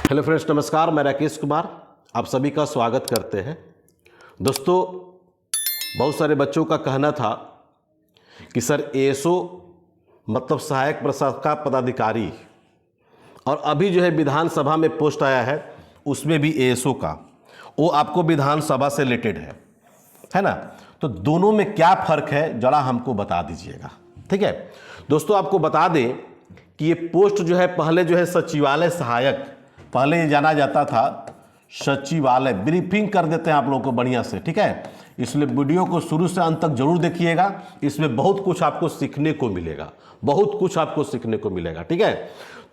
Hello friends, नमस्कार। मैं राकेश कुमार आप सभी का स्वागत करते हैं। दोस्तों, बहुत सारे बच्चों का कहना था कि सर एएसओ मतलब सहायक प्रशाखा पदाधिकारी, और अभी जो है विधानसभा में पोस्ट आया है उसमें भी एएसओ का, वो आपको विधानसभा से रिलेटेड है ना। तो दोनों में क्या फ़र्क है जरा हमको बता दीजिएगा, ठीक है। दोस्तों, आपको बता दें कि ये पोस्ट जो है पहले जो है सचिवालय सहायक, पहले ये जाना जाता था सचिवालय। ब्रीफिंग कर देते हैं आप लोगों को बढ़िया से, ठीक है। इसलिए वीडियो को शुरू से अंत तक जरूर देखिएगा, इसमें बहुत कुछ आपको सीखने को मिलेगा, बहुत कुछ आपको सीखने को मिलेगा, ठीक है।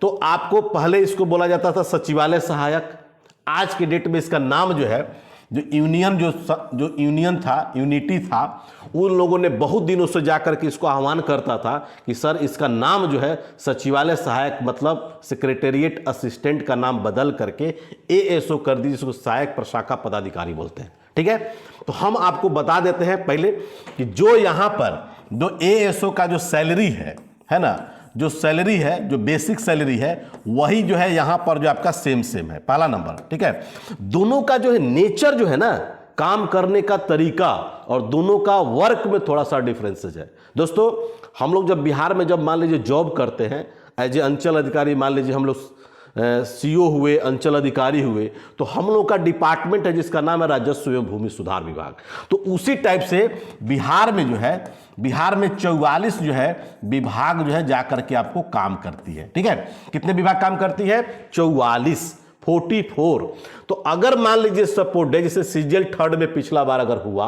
तो आपको पहले इसको बोला जाता था सचिवालय सहायक। आज के डेट में इसका नाम जो है जो यूनियन था, यूनिटी था, उन लोगों ने बहुत दिनों से जाकर के इसको आह्वान करता था कि सर इसका नाम जो है सचिवालय सहायक मतलब सेक्रेटेरिएट असिस्टेंट का नाम बदल करके एएसओ कर दीजिए, जिसको सहायक प्रशाखा पदाधिकारी बोलते हैं, ठीक है। तो हम आपको बता देते हैं पहले कि जो यहाँ पर जो एएसओ का जो सैलरी है ना, जो सैलरी है, जो बेसिक सैलरी है, वही जो है यहाँ पर जो आपका सेम है, पहला नंबर, ठीक है। दोनों का जो है नेचर जो है ना, काम करने का तरीका और दोनों का वर्क में थोड़ा सा डिफरेंसेस है। दोस्तों, हम लोग जब बिहार में जब मान लीजिए जॉब करते हैं एज ए अंचल अधिकारी, मान लीजिए हम लोग सीओ हुए, अंचल अधिकारी हुए, तो हम लोग का डिपार्टमेंट है जिसका नाम है राजस्व एवं भूमि सुधार विभाग। तो उसी टाइप से बिहार में जो है, बिहार में 44 जो है विभाग जो है जाकर के आपको काम करती है, ठीक है। कितने विभाग काम करती है? 44। तो अगर मान लीजिए सपोर्ट है, जैसे सीजीएल थर्ड में पिछला बार अगर हुआ,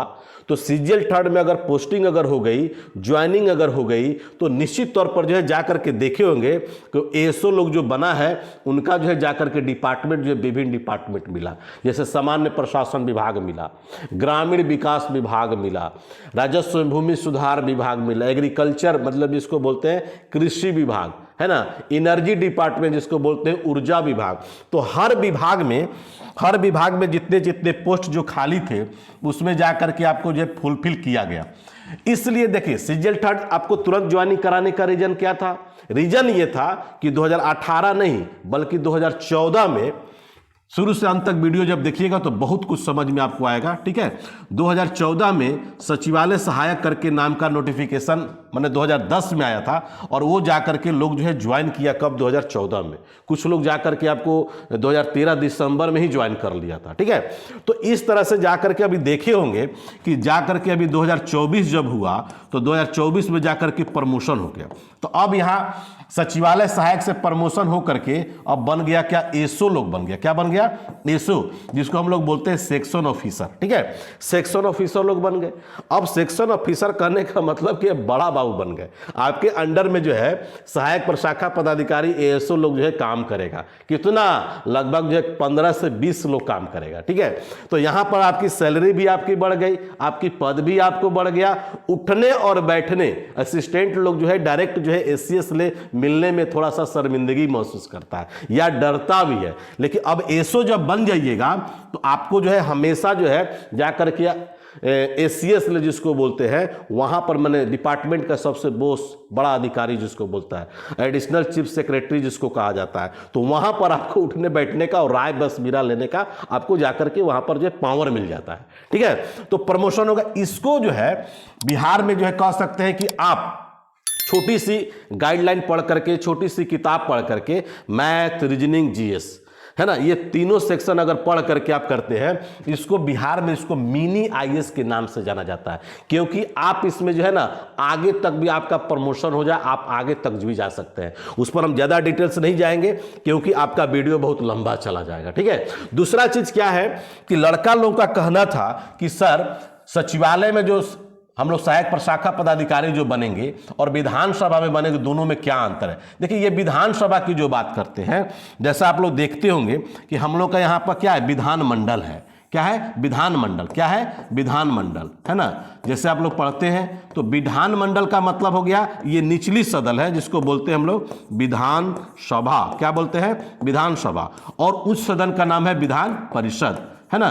तो सीजीएल थर्ड में अगर पोस्टिंग अगर हो गई, ज्वाइनिंग अगर हो गई, तो निश्चित तौर पर जो है जाकर के देखे होंगे कि एएसओ लोग जो बना है उनका जो है जाकर के डिपार्टमेंट जो है विभिन्न डिपार्टमेंट मिला। जैसे सामान्य प्रशासन विभाग मिला, ग्रामीण विकास विभाग मिला, राजस्व भूमि सुधार विभाग मिला, एग्रीकल्चर मतलब जिसको बोलते हैं कृषि विभाग, है ना, एनर्जी डिपार्टमेंट जिसको बोलते हैं ऊर्जा विभाग। तो हर विभाग में जितने जितने पोस्ट जो खाली थे उसमें जाकर के आपको जो है फुलफिल किया गया। इसलिए देखिए, सीजीएल थर्ड आपको तुरंत ज्वाइनिंग कराने का रीजन क्या था? रीजन ये था कि 2018 नहीं बल्कि 2014 में, शुरू से अंत तक वीडियो जब देखिएगा तो बहुत कुछ समझ में आपको आएगा, ठीक है। 2014 में सचिवालय सहायक करके नाम का नोटिफिकेशन मैंने 2010 में आया था, और वो जाकर के लोग जो है ज्वाइन किया कब? 2014 में। कुछ लोग जाकर के आपको 2013 दिसंबर में ही ज्वाइन कर लिया था, ठीक है। तो इस तरह से जाकर के अभी देखे होंगे कि जाकर के अभी 2024 जब हुआ तो 2024 में जाकर के प्रमोशन हो गया। तो अब यहाँ सचिवालय सहायक से प्रमोशन हो करके अब बन गया क्या? एसओ लोग बन गया। क्या बन गया? एसओ, जिसको हम लोग बोलते हैं सेक्शन ऑफिसर, ठीक है। सेक्शन ऑफिसर लोग बन गए। अब सेक्शन ऑफिसर करने का मतलब कि बड़ा बाबू बन गए। आपके अंडर में जो है सहायक प्रशाखा पदाधिकारी एएसओ लोग जो है काम करेगा। कितना? लगभग जो है 15 से 20 लोग काम करेगा, ठीक है। तो यहां पर आपकी सैलरी भी आपकी बढ़ गई, आपकी पद भी आपको बढ़ गया। उठने और बैठने असिस्टेंट लोग जो है डायरेक्ट जो है एसीएस ले मिलने में थोड़ा सा शर्मिंदगी महसूस करता है या डरता भी है। लेकिन अब एसओ जब बन जाइएगा तो आपको जो है हमेशा जो है जाकर के एसीएस जिसको बोलते हैं वहां पर मैंने डिपार्टमेंट का सबसे बड़ा अधिकारी जिसको बोलता है, एडिशनल चीफ सेक्रेटरी जिसको कहा जाता है, तो वहां पर आपको उठने बैठने का और राय बस मेरा लेने का आपको जाकर के वहां पर जो पावर मिल जाता है, ठीक है। तो प्रमोशन होगा। इसको जो है बिहार में जो है कह सकते हैं कि आप छोटी सी गाइडलाइन पढ़ करके, छोटी सी किताब पढ़ करके, मैथ, रीजनिंग, जीएस, है ना, ये तीनों सेक्शन अगर पढ़ करके आप करते हैं, इसको बिहार में इसको मिनी आईएएस के नाम से जाना जाता है। क्योंकि आप इसमें जो है ना आगे तक भी आपका प्रमोशन हो जाए, आप आगे तक भी जा सकते हैं। उस पर हम ज्यादा डिटेल्स नहीं जाएंगे क्योंकि आपका वीडियो बहुत लंबा चला जाएगा, ठीक है। दूसरा चीज क्या है कि लड़का लोगों का कहना था कि सर सचिवालय में जो हम लोग सहायक प्रशाखा पदाधिकारी जो बनेंगे और विधानसभा में बनेंगे, दोनों में क्या अंतर है? देखिए, ये विधानसभा की जो बात करते हैं, जैसा आप लोग देखते होंगे कि हम लोग का यहाँ पर क्या है? विधानमंडल है। क्या है? विधानमंडल। क्या है? विधानमंडल, है ना। जैसे आप लोग पढ़ते हैं तो विधानमंडल का मतलब हो गया ये निचली सदन है जिसको बोलते हैं हम लोग विधानसभा। क्या बोलते हैं? विधानसभा। और उच्च सदन का नाम है विधान परिषद, है ना।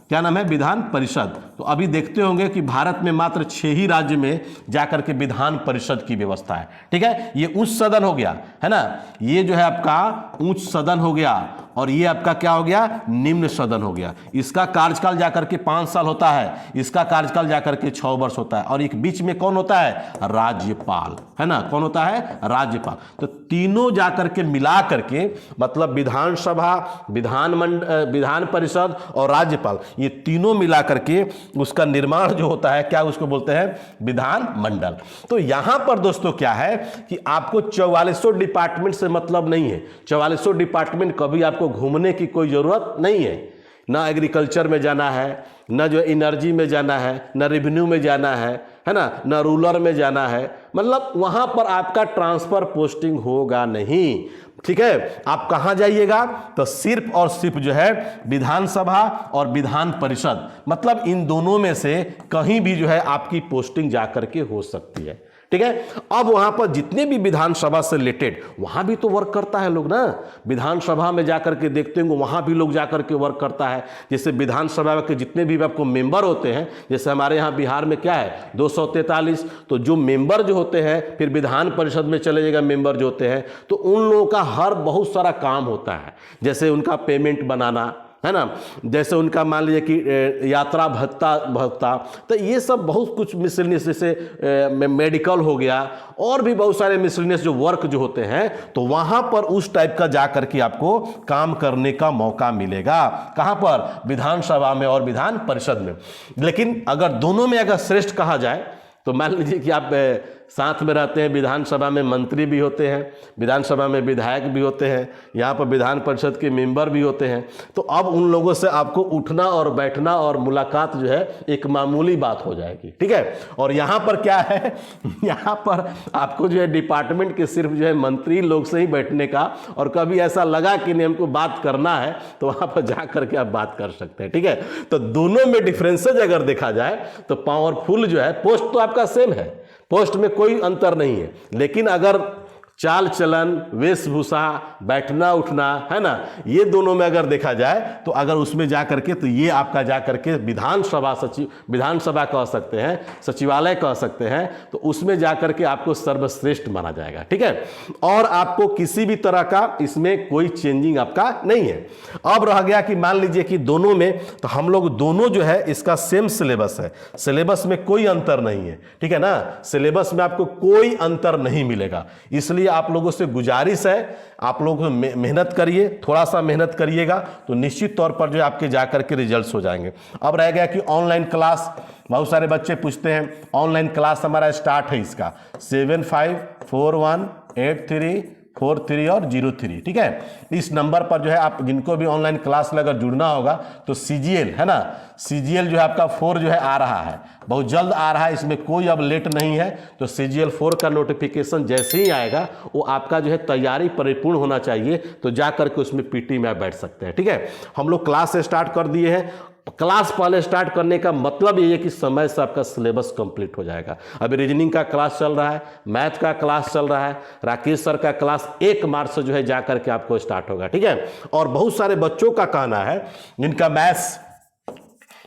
क्या नाम है? विधान परिषद। तो अभी देखते होंगे कि भारत में मात्र 6 ही राज्य में जाकर के विधान परिषद की व्यवस्था है। ठीक है, ये उच्च सदन हो गया है ना, ये जो है आपका उच्च सदन हो गया, और ये आपका क्या हो गया, निम्न सदन हो गया। इसका कार्यकाल जाकर के 5 साल होता है, इसका कार्यकाल जाकर के 6 वर्ष होता है, और एक बीच में कौन होता है, राज्यपाल, है ना, कौन होता है, राज्यपाल। तो तीनों जाकर के मिला करके मतलब विधानसभा, विधान परिषद और राज्यपाल, ये तीनों मिला करके उसका निर्माण जो होता है क्या उसको बोलते हैं, विधान मंडल। तो यहां पर दोस्तों क्या है कि आपको 4400 डिपार्टमेंट से मतलब नहीं है। 4400 डिपार्टमेंट कभी आपको घूमने की कोई जरूरत नहीं है। ना एग्रीकल्चर में जाना है, ना जो एनर्जी में जाना है, ना रेवेन्यू में जाना है ना, ना रूरल में जाना है, मतलब वहां पर आपका ट्रांसफर पोस्टिंग होगा नहीं। ठीक है, आप कहां जाइएगा, तो सिर्फ और सिर्फ जो है विधानसभा और विधान परिषद, मतलब इन दोनों में से कहीं भी जो है आपकी पोस्टिंग जाकर के हो सकती है। ठीक है, अब वहां पर जितने भी विधानसभा से रिलेटेड, वहां भी तो वर्क करता है लोग ना, विधानसभा में जाकर के देखते होंगे वहां भी लोग जाकर के वर्क करता है। जैसे विधानसभा के जितने भी आपको मेंबर होते हैं, जैसे हमारे यहाँ बिहार में क्या है 243, तो जो मेंबर जो होते हैं, फिर विधान परिषद में चले जाएगा मेंबर जो होते हैं, तो उन लोगों का हर बहुत सारा काम होता है। जैसे उनका पेमेंट बनाना, है ना, जैसे उनका मान लीजिए कि यात्रा भत्ता, तो ये सब बहुत कुछ मिसलेनियस, जैसे मेडिकल हो गया, और भी बहुत सारे मिसलेनियस जो वर्क जो होते हैं, तो वहां पर उस टाइप का जाकर के आपको काम करने का मौका मिलेगा। कहां पर, विधानसभा में और विधान परिषद में। लेकिन अगर दोनों में अगर श्रेष्ठ कहा जाए, तो मान लीजिए कि आप साथ में रहते हैं, विधानसभा में मंत्री भी होते हैं, विधानसभा में विधायक भी होते हैं, यहाँ पर विधान परिषद के मेंबर भी होते हैं, तो अब उन लोगों से आपको उठना और बैठना और मुलाकात जो है एक मामूली बात हो जाएगी। ठीक है, और यहाँ पर क्या है, यहाँ पर आपको जो है डिपार्टमेंट के सिर्फ जो है मंत्री लोग से ही बैठने का, और कभी ऐसा लगा कि नहीं हमको बात करना है, तो वहाँ पर जा करके आप बात कर सकते हैं। ठीक है, तो दोनों में डिफरेंसेज अगर देखा जाए तो पावरफुल जो है, पोस्ट तो आपका सेम है, पोस्ट में कोई अंतर नहीं है, लेकिन अगर चाल चलन, वेशभूषा, बैठना उठना, है ना, ये दोनों में अगर देखा जाए, तो अगर उसमें जा करके, तो ये आपका जा करके विधानसभा सचिव, विधानसभा कह सकते हैं, सचिवालय कह सकते हैं, तो उसमें जा करके आपको सर्वश्रेष्ठ माना जाएगा। ठीक है, और आपको किसी भी तरह का इसमें कोई चेंजिंग आपका नहीं है। अब रह गया कि मान लीजिए कि दोनों में, तो हम लोग दोनों जो है इसका सेम सिलेबस है, सिलेबस में कोई अंतर नहीं है। ठीक है ना, सिलेबस में आपको कोई अंतर नहीं मिलेगा। इसलिए आप लोगों से गुजारिश है, आप लोग मेहनत करिए, थोड़ा सा मेहनत करिएगा, तो निश्चित तौर पर जो आपके जाकर के रिजल्ट्स हो जाएंगे। अब रह गया कि ऑनलाइन क्लास, बहुत सारे बच्चे पूछते हैं, ऑनलाइन क्लास हमारा स्टार्ट है इसका 75418343 और 03। ठीक है, इस नंबर पर जो है आप जिनको भी ऑनलाइन क्लास में अगर जुड़ना होगा, तो CGL है ना, CGL जो है आपका 4 जो है आ रहा है, बहुत जल्द आ रहा है, इसमें कोई अब लेट नहीं है। तो CGL 4 का नोटिफिकेशन जैसे ही आएगा, वो आपका जो है तैयारी परिपूर्ण होना चाहिए, तो जा करके उसमें PT में आप बैठ सकते हैं। ठीक है, हम लोग क्लास स्टार्ट कर दिए हैं। क्लास पहले स्टार्ट करने का मतलब ये है कि समय से आपका सिलेबस कंप्लीट हो जाएगा। अभी रीजनिंग का क्लास चल रहा है, मैथ का क्लास चल रहा है, राकेश सर का क्लास 1 मार्च से जो है जाकर के आपको स्टार्ट होगा। ठीक है, और बहुत सारे बच्चों का कहना है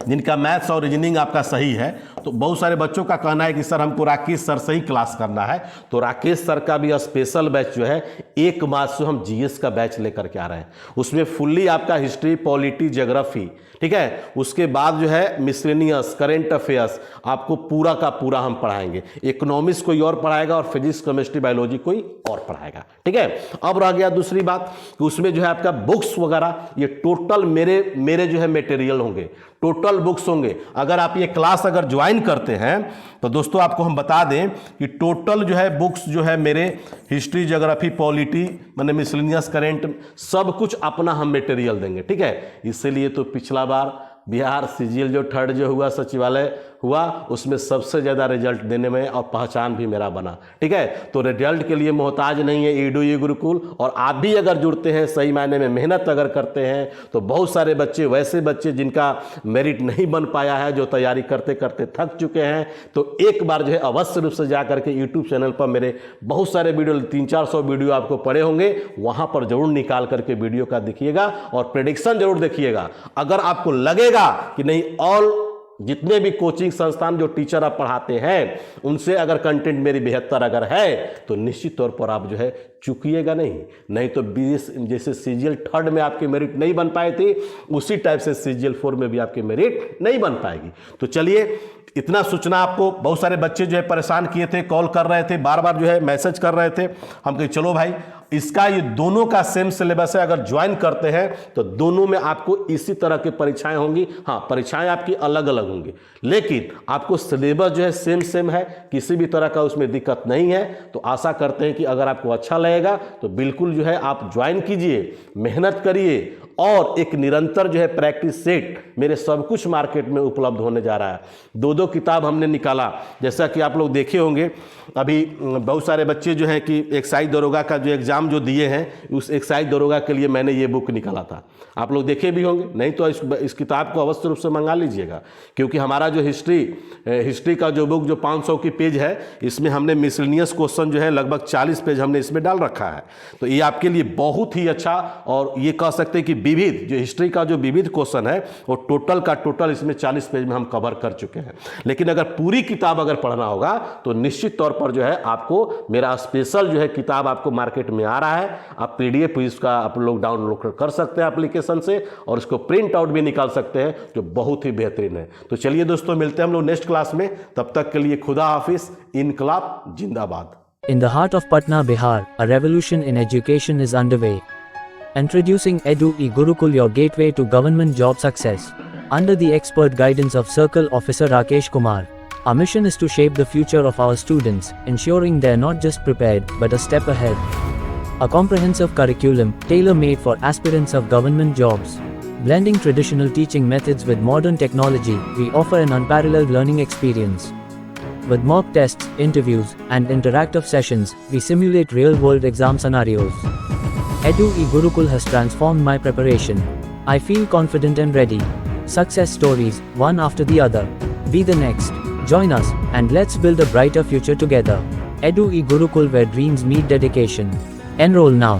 जिनका मैथ्स और रीजनिंग आपका सही है, तो बहुत सारे बच्चों का कहना है कि सर हमको राकेश सर से ही क्लास करना है। तो राकेश सर का भी स्पेशल बैच जो है 1 मार्च से हम GS का बैच लेकर के आ रहे हैं। उसमें फुल्ली आपका हिस्ट्री, पॉलिटी, ज्योग्राफी, ठीक है, उसके बाद जो है मिसलेनियस, करेंट अफेयर्स, आपको पूरा का पूरा हम पढ़ाएंगे। इकोनॉमिक्स कोई और पढ़ाएगा, और फिजिक्स, केमिस्ट्री, बायोलॉजी कोई और पढ़ाएगा। ठीक है, अब रह गया दूसरी बात कि उसमें जो है आपका बुक्स वगैरह, ये टोटल मेरे जो है मटेरियल होंगे, टोटल बुक्स होंगे। अगर आप ये क्लास अगर ज्वाइन करते हैं, तो दोस्तों आपको हम बता दें कि टोटल जो है बुक्स जो है मेरे हिस्ट्री, ज्योग्राफी, पॉलिटी, मैंने मिसलेनियस, करेंट, सब कुछ अपना हम मटेरियल देंगे। ठीक है, इसलिए तो पिछला बार बिहार CGL जो 3rd जो हुआ सचिवालय हुआ, उसमें सबसे ज़्यादा रिजल्ट देने में और पहचान भी मेरा बना। ठीक है, तो रिजल्ट के लिए मोहताज नहीं है EDU गुरुकुल। और आप भी अगर जुड़ते हैं, सही मायने में मेहनत अगर करते हैं, तो बहुत सारे बच्चे, वैसे बच्चे जिनका मेरिट नहीं बन पाया है, जो तैयारी करते करते थक चुके हैं, तो एक बार जो है अवश्य रूप से जा करके YouTube चैनल पर मेरे बहुत सारे वीडियो, 300-400 वीडियो आपको पड़े होंगे, वहाँ पर जरूर निकाल करके वीडियो का देखिएगा और प्रेडिक्शन जरूर देखिएगा। अगर आपको लगेगा कि नहीं ऑल जितने भी कोचिंग संस्थान जो टीचर आप पढ़ाते हैं उनसे अगर कंटेंट मेरी 72 अगर है तो निश्चित तौर पर आप जो है चूकिएगा नहीं तो बीएस जैसे सीजीएल 3rd में आपके मेरिट नहीं बन पाए थे उसी टाइप से सीजीएल 4 में भी आपकी मेरिट नहीं बन पाएगी। तो चलिए इतना सूचना आपको, बहुत सारे बच्चे जो है परेशान किए थे, कॉल कर रहे थे, बार बार जो है मैसेज कर रहे थे। हम कहे चलो भाई इसका ये दोनों का सेम सिलेबस है, अगर ज्वाइन करते हैं तो दोनों में आपको इसी तरह की परीक्षाएं होंगी। हाँ, परीक्षाएं आपकी अलग अलग होंगी लेकिन आपको सिलेबस जो है सेम है, किसी भी तरह का उसमें दिक्कत नहीं है। तो आशा करते हैं कि अगर आपको अच्छा लगेगा तो बिल्कुल जो है आप ज्वाइन कीजिए, मेहनत करिए और एक निरंतर जो है प्रैक्टिस सेट मेरे सब कुछ मार्केट में उपलब्ध होने जा रहा है। 2 किताब हमने निकाला, जैसा कि आप लोग देखे होंगे अभी बहुत सारे बच्चे जो हैं कि एक्साइज दरोगा का जो एग्ज़ाम जो दिए हैं उस एक्साइज दरोगा के लिए मैंने ये बुक निकाला था, आप लोग देखे भी होंगे, नहीं तो इस किताब को अवश्य रूप से मंगा लीजिएगा। क्योंकि हमारा जो हिस्ट्री का जो बुक जो 500 की पेज है इसमें हमने मिसलेनियस क्वेश्चन जो है लगभग 40 पेज हमने इसमें डाल रखा है। तो ये आपके लिए बहुत ही अच्छा, और ये कह सकते हैं कि विविध जो हिस्ट्री का जो विविध क्वेश्चन है वो टोटल का टोटल इसमें 40 पेज में हम कवर कर चुके हैं। लेकिन अगर पूरी किताब अगर पढ़ना होगा तो निश्चित तौर पर जो है आपको मेरा स्पेशल जो है किताब आपको मार्केट में आ रहा है, आप PDF इसका आप लोग डाउनलोड कर सकते हैं एप्लीकेशन से और इसको प्रिंट आउट भी निकाल सकते हैं जो बहुत ही बेहतरीन है। तो चलिए दोस्तों मिलते हैं हम लोग नेक्स्ट क्लास में, तब तक के लिए खुदा हाफिज, इनकलाब जिंदाबाद। In the heart of Patna, Bihar, a revolution in education is underway. Introducing Edu E-Gurukul, your gateway to government job success. Under the expert guidance of Circle Officer Rakesh Kumar, our mission is to shape the future of our students, ensuring they're not just prepared, but a step ahead. A comprehensive curriculum, tailor-made for aspirants of government jobs. Blending traditional teaching methods with modern technology, we offer an unparalleled learning experience. With mock tests, interviews, and interactive sessions, we simulate real-world exam scenarios. Edu E-Gurukul has transformed my preparation. I feel confident and ready. Success stories, one after the other. Be the next. Join us, and let's build a brighter future together. Edu E-Gurukul, where dreams meet dedication. Enroll now.